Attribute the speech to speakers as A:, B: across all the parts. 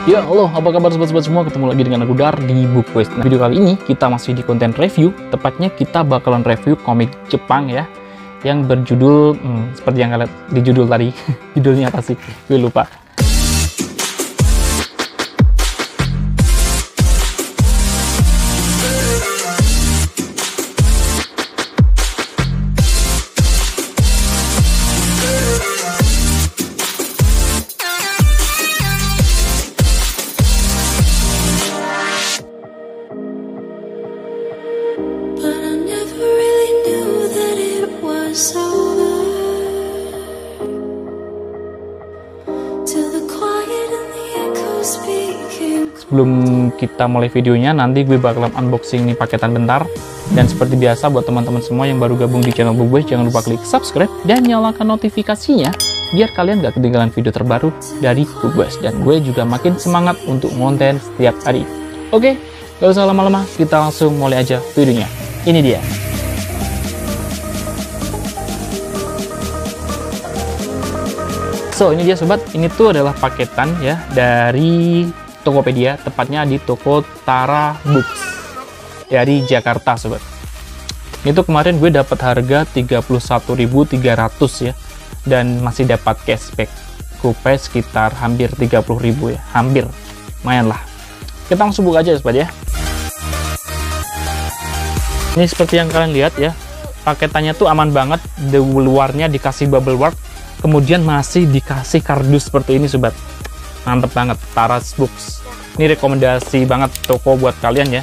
A: Ya halo, apa kabar sobat-sobat semua? Ketemu lagi dengan aku Dar di Bookquest. Nah, video kali ini kita masih di konten review. Tepatnya kita bakalan review komik Jepang ya, yang berjudul seperti yang kalian lihat di judul tadi. Judulnya apa sih? Gue lupa. Sebelum kita mulai videonya, nanti gue bakalan unboxing nih paketan bentar. Dan seperti biasa buat teman-teman semua yang baru gabung di channel Bookquest, jangan lupa klik subscribe dan nyalakan notifikasinya biar kalian gak ketinggalan video terbaru dari Bookquest. Dan gue juga makin semangat untuk konten setiap hari. Oke, gak usah lama-lama, kita langsung mulai aja videonya. Ini dia. So, ini dia sobat, ini tuh adalah paketan ya dari Tokopedia, tepatnya di toko Tara Books dari Jakarta sobat. Itu kemarin gue dapat harga 31.300 ya, dan masih dapat cashback kupe sekitar hampir 30.000 ya, hampir, lumayan lah. Kita langsung buka aja sobat ya. Ini seperti yang kalian lihat ya, paketannya tuh aman banget, di luarnya dikasih bubble wrap, kemudian masih dikasih kardus seperti ini sobat. Mantep banget, Tara Books. Ini rekomendasi banget toko buat kalian ya.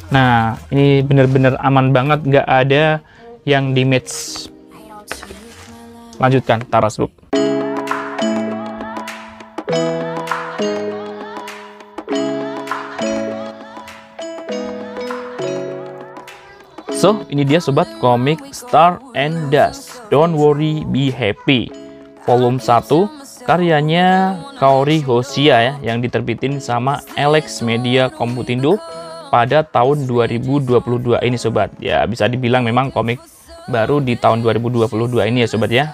A: Nah, ini bener-bener aman banget, nggak ada yang damage. Lanjutkan, Tara Books. So, ini dia sobat, komik Stars and Dust, Don't Worry Be Happy, volume 1, karyanya Kaori Hoshia ya, yang diterbitin sama Alex Media Komputindo pada tahun 2022 ini sobat. Ya, bisa dibilang memang komik baru di tahun 2022 ini ya sobat ya.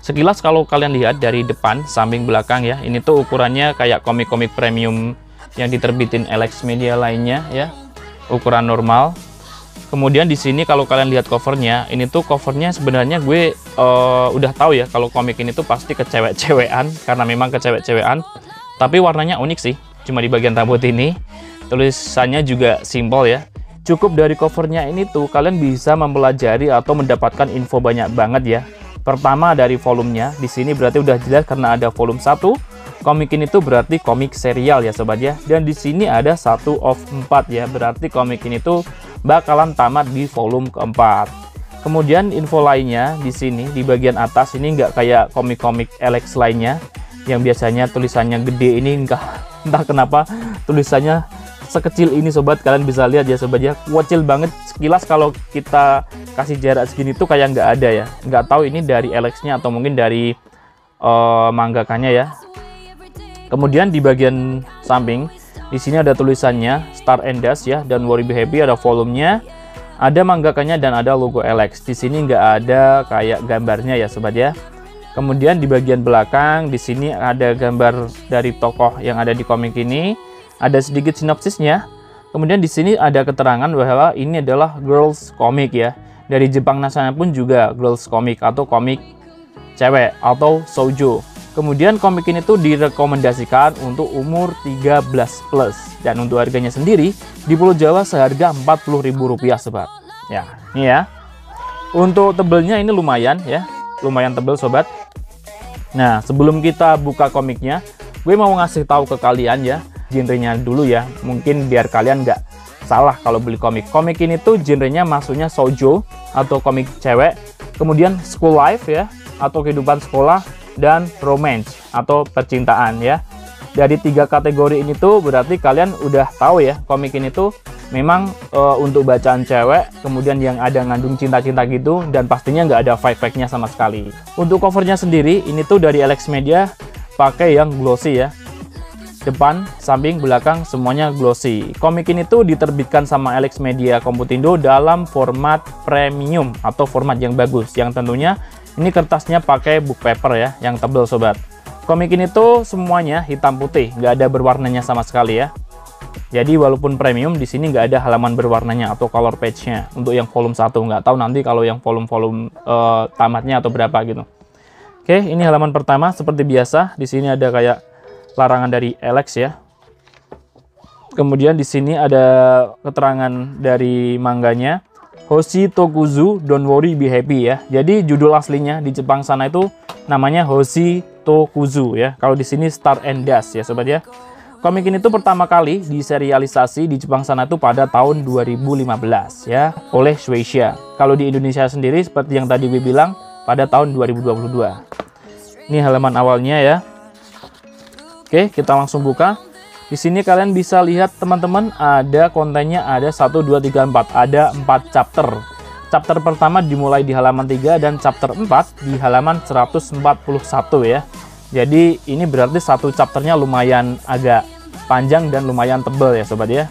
A: Sekilas kalau kalian lihat dari depan, samping, belakang ya, ini tuh ukurannya kayak komik-komik premium yang diterbitin Alex Media lainnya ya, ukuran normal. Kemudian di sini kalau kalian lihat covernya, ini tuh covernya sebenarnya gue udah tahu ya kalau komik ini tuh pasti kecewek-cewekan, karena memang kecewek-cewekan. Tapi warnanya unik sih, cuma di bagian rambut ini. Tulisannya juga simpel ya. Cukup dari covernya ini tuh kalian bisa mempelajari atau mendapatkan info banyak banget ya. Pertama dari volumenya, di sini berarti udah jelas karena ada volume 1. Komik ini tuh berarti komik serial ya sobat ya. Dan di sini ada 1 of 4 ya, berarti komik ini tuh bakalan tamat di volume keempat. Kemudian info lainnya di sini di bagian atas ini nggak kayak komik-komik Alex lainnya yang biasanya tulisannya gede, ini entah kenapa tulisannya sekecil ini sobat. Kalian bisa lihat ya sobat ya, kecil banget. Sekilas kalau kita kasih jarak segini tuh kayak nggak ada ya. Nggak tahu ini dari Alex-nya atau mungkin dari mangakanya ya. Kemudian di bagian samping di sini ada tulisannya Stars and Dust ya, dan Worry Be Happy, ada volumenya, ada mangakanya, dan ada logo Alex. Di sini nggak ada kayak gambarnya ya sobat ya. Kemudian di bagian belakang di sini ada gambar dari tokoh yang ada di komik ini, ada sedikit sinopsisnya. Kemudian di sini ada keterangan bahwa ini adalah girls comic ya. Dari Jepang nasional pun juga girls comic atau komik cewek atau shoujo. Kemudian komik ini tuh direkomendasikan untuk umur 13+, dan untuk harganya sendiri di Pulau Jawa seharga Rp40.000 sobat. Ya, ini ya. Untuk tebelnya ini lumayan ya, lumayan tebel sobat. Nah, sebelum kita buka komiknya, gue mau ngasih tahu ke kalian ya, genrenya dulu ya. Mungkin biar kalian nggak salah kalau beli komik. Komik ini tuh genrenya maksudnya shoujo atau komik cewek, kemudian school life ya, atau kehidupan sekolah, dan romance atau percintaan ya. Dari 3 kategori ini tuh berarti kalian udah tahu ya, komik ini tuh memang untuk bacaan cewek, kemudian yang ada ngandung cinta-cinta gitu, dan pastinya nggak ada fake-fake-nya sama sekali. Untuk covernya sendiri ini tuh dari Alex Media, pakai yang glossy ya. Depan, samping, belakang semuanya glossy. Komik ini tuh diterbitkan sama Alex Media Komputindo dalam format premium atau format yang bagus, yang tentunya ini kertasnya pakai book paper ya, yang tebal sobat. Komik ini tuh semuanya hitam putih, nggak ada berwarnanya sama sekali ya. Jadi walaupun premium, di sini nggak ada halaman berwarnanya atau color page-nya untuk yang volume 1. Nggak tahu nanti kalau yang volume tamatnya atau berapa gitu. Oke, ini halaman pertama seperti biasa. Di sini ada kayak larangan dari Alex ya. Kemudian di sini ada keterangan dari mangganya, Hoshi Tokuzu, Don't Worry Be Happy ya. Jadi judul aslinya di Jepang sana itu namanya Hoshi Tokuzu ya. Kalau di sini Star and Dust ya sobat ya. Komik ini tuh pertama kali diserialisasi di Jepang sana itu pada tahun 2015 ya oleh Shueisha. Kalau di Indonesia sendiri seperti yang tadi gue bilang pada tahun 2022. Ini halaman awalnya ya. Oke, kita langsung buka. Di sini kalian bisa lihat teman-teman ada kontennya ada 1 2 3 4, ada 4 chapter. Chapter pertama dimulai di halaman 3 dan chapter 4 di halaman 141 ya. Jadi ini berarti satu chapternya lumayan agak panjang dan lumayan tebal ya sobat ya.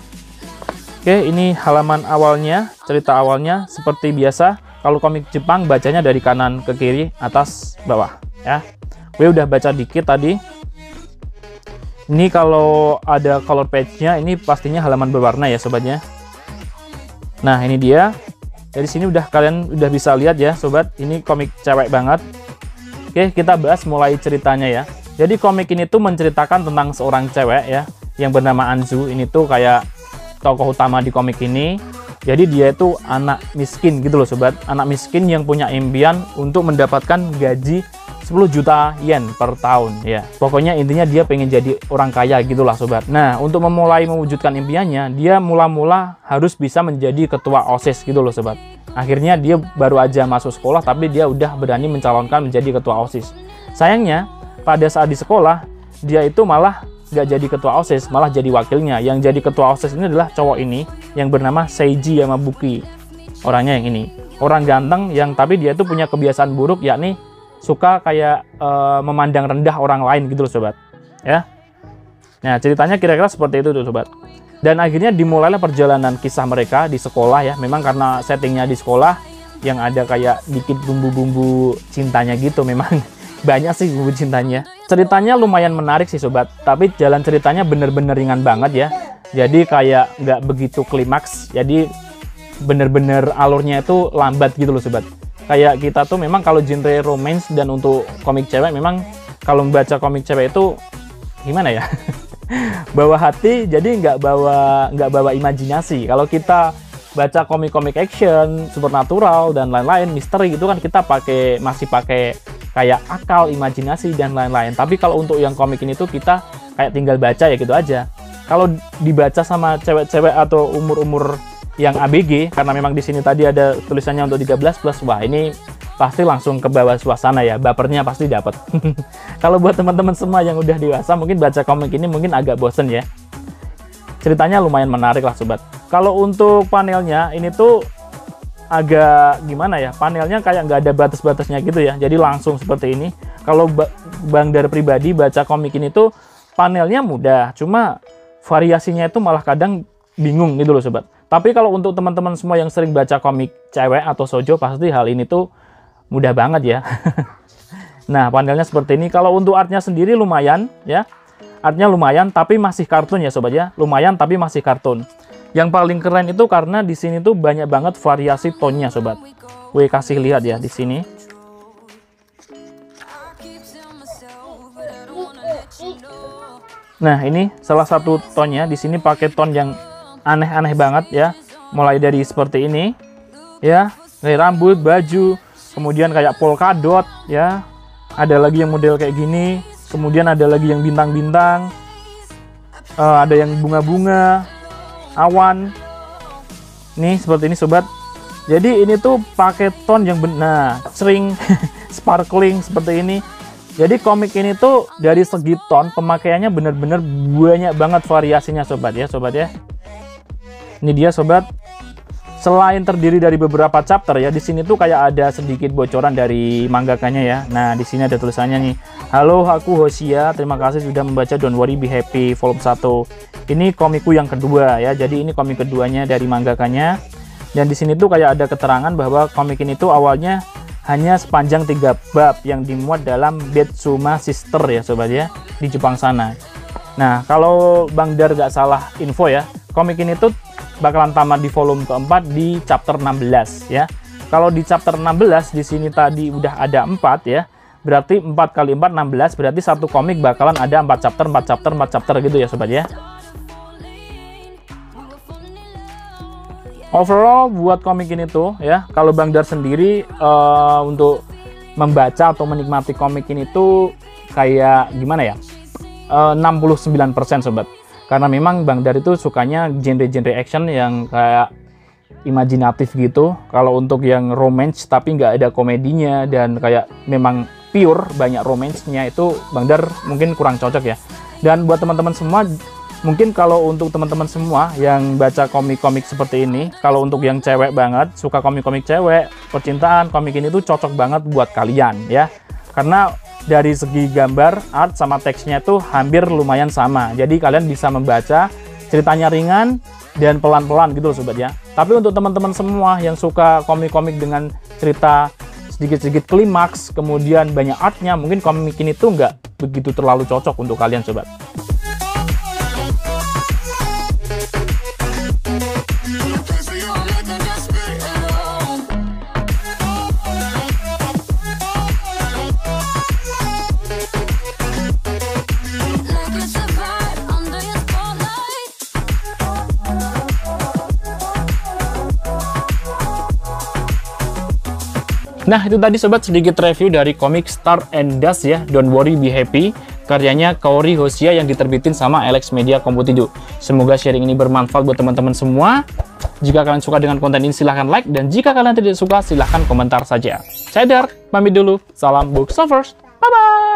A: Oke, ini halaman awalnya, cerita awalnya seperti biasa. Kalau komik Jepang bacanya dari kanan ke kiri, atas, bawah ya. Gue udah baca dikit tadi. Ini kalau ada color page-nya, ini pastinya halaman berwarna ya sobatnya. Nah ini dia. Dari sini kalian udah bisa lihat ya sobat. Ini komik cewek banget. Oke, kita bahas mulai ceritanya ya. Jadi komik ini tuh menceritakan tentang seorang cewek ya, yang bernama Anzu. Ini tuh kayak tokoh utama di komik ini. Jadi dia itu anak miskin gitu loh sobat. Anak miskin yang punya impian untuk mendapatkan gaji 10 juta yen per tahun ya. Pokoknya intinya dia pengen jadi orang kaya gitulah sobat. Nah, untuk memulai mewujudkan impiannya, dia mula-mula harus bisa menjadi ketua OSIS gitu loh sobat. Akhirnya dia baru aja masuk sekolah tapi dia udah berani mencalonkan menjadi ketua OSIS. Sayangnya pada saat di sekolah dia itu malah nggak jadi ketua OSIS, malah jadi wakilnya. Yang jadi ketua OSIS ini adalah cowok ini yang bernama Seiji Yamabuki. Orangnya yang ini, orang ganteng yang tapi dia itu punya kebiasaan buruk, yakni suka kayak memandang rendah orang lain gitu loh sobat ya. Nah ceritanya kira-kira seperti itu tuh sobat. Dan akhirnya dimulailah perjalanan kisah mereka di sekolah ya. Memang karena settingnya di sekolah yang ada kayak dikit bumbu-bumbu cintanya gitu. Memang banyak sih bumbu cintanya. Ceritanya lumayan menarik sih sobat. Tapi jalan ceritanya bener-bener ringan banget ya. Jadi kayak nggak begitu klimaks. Jadi bener-bener alurnya itu lambat gitu loh sobat. Kayak kita tuh memang kalau genre romance dan untuk komik cewek memang kalau membaca komik cewek itu gimana ya? Bawa hati, jadi nggak bawa imajinasi. Kalau kita baca komik-komik action, supernatural dan lain-lain, misteri itu kan kita masih pakai kayak akal, imajinasi dan lain-lain. Tapi kalau untuk yang komik ini tuh kita kayak tinggal baca ya gitu aja. Kalau dibaca sama cewek-cewek atau umur-umur yang ABG, karena memang di sini tadi ada tulisannya untuk 13+, wah ini pasti langsung ke bawah suasana ya, bapernya pasti dapat. Kalau buat teman-teman semua yang udah dewasa mungkin baca komik ini mungkin agak bosen ya. Ceritanya lumayan menarik lah sobat. Kalau untuk panelnya ini tuh agak gimana ya, panelnya kayak nggak ada batas-batasnya gitu ya, jadi langsung seperti ini. Kalau Bang Dar pribadi baca komik ini tuh panelnya mudah, cuma variasinya itu malah kadang bingung gitu loh sobat. Tapi kalau untuk teman-teman semua yang sering baca komik cewek atau shoujo, pasti hal ini tuh mudah banget ya. Nah, panelnya seperti ini. Kalau untuk artnya sendiri lumayan ya. Artnya lumayan tapi masih kartun ya sobat ya. Lumayan tapi masih kartun. Yang paling keren itu karena di sini tuh banyak banget variasi tonnya sobat. Gue kasih lihat ya di sini. Nah, ini salah satu tonnya. Di sini pakai ton yang aneh-aneh banget ya. Mulai dari seperti ini ya, kayak rambut, baju, kemudian kayak polka dot ya. Ada lagi yang model kayak gini, kemudian ada lagi yang bintang-bintang, ada yang bunga-bunga, awan. Nih seperti ini sobat. Jadi ini tuh pakai ton yang benar, sering sparkling seperti ini. Jadi komik ini tuh dari segi ton pemakaiannya bener-bener banyak banget variasinya sobat ya. Ini dia sobat. Selain terdiri dari beberapa chapter ya, di sini tuh kayak ada sedikit bocoran dari mangakanya ya. Nah, di sini ada tulisannya nih. Halo, aku Hoshia. Terima kasih sudah membaca Don't Worry Be Happy volume 1. Ini komikku yang kedua ya. Jadi ini komik keduanya dari mangakanya. Dan di sini tuh kayak ada keterangan bahwa komik ini tuh awalnya hanya sepanjang 3 bab yang dimuat dalam Betsuma Sister ya sobat ya, di Jepang sana. Nah, kalau Bang Dar gak salah info ya, komik ini tuh bakalan tamat di volume keempat di chapter 16 ya. Kalau di chapter 16 di sini tadi udah ada 4 ya. Berarti 4 kali 4 16, berarti satu komik bakalan ada 4 chapter, 4 chapter, 4 chapter gitu ya sobat ya. Overall buat komik ini tuh ya, kalau Bang Dar sendiri untuk membaca atau menikmati komik ini tuh kayak gimana ya? 69% sobat. Karena memang Bang Dar itu sukanya genre-genre action yang kayak imajinatif gitu. Kalau untuk yang romance tapi nggak ada komedinya dan kayak memang pure banyak romance-nya, itu Bang Dar mungkin kurang cocok ya. Dan buat teman-teman semua, mungkin kalau untuk teman-teman semua yang baca komik-komik seperti ini, kalau untuk yang cewek banget, suka komik-komik cewek, percintaan, komik ini tuh cocok banget buat kalian ya. Karena dari segi gambar, art, sama teksnya tuh hampir lumayan sama. Jadi kalian bisa membaca, ceritanya ringan dan pelan-pelan gitu loh sobat ya. Tapi untuk teman-teman semua yang suka komik-komik dengan cerita sedikit-sedikit klimaks, kemudian banyak artnya, mungkin komik ini tuh nggak begitu terlalu cocok untuk kalian sobat. Nah, itu tadi sobat sedikit review dari komik Stardust and Dust ya, Don't Worry Be Happy, karyanya Kaori Hoshia yang diterbitin sama Alex Media Komputido. Semoga sharing ini bermanfaat buat teman-teman semua. Jika kalian suka dengan konten ini silahkan like, dan jika kalian tidak suka silahkan komentar saja. Saya Dar, pamit dulu. Salam Book Lovers. Bye-bye!